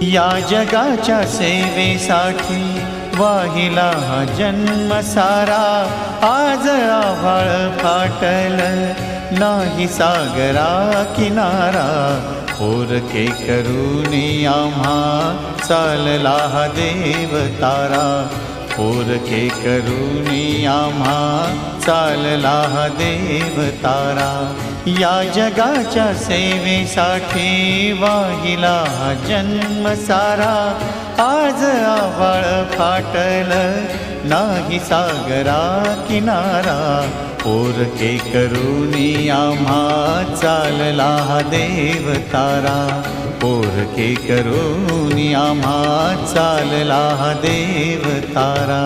या जगाच्या सेवेसाठी वाहिला हा जन्म सारा। आज आभाळ फाटल नाही सागरा किनारा। पोरके करूनी आम्हा चालला हा देव तारा। पोरके करूनी आम्हा चालला हा देव तारा। या जगाच्या सेवेसाठी वाहिला हा जन्म सारा। आज आभाळ फाटल नाही सागरा किनारा। पोरके करूनी आम्हा चालला हा देव तारा। पोरके करूनी आम्हा चालला हा देव तारा।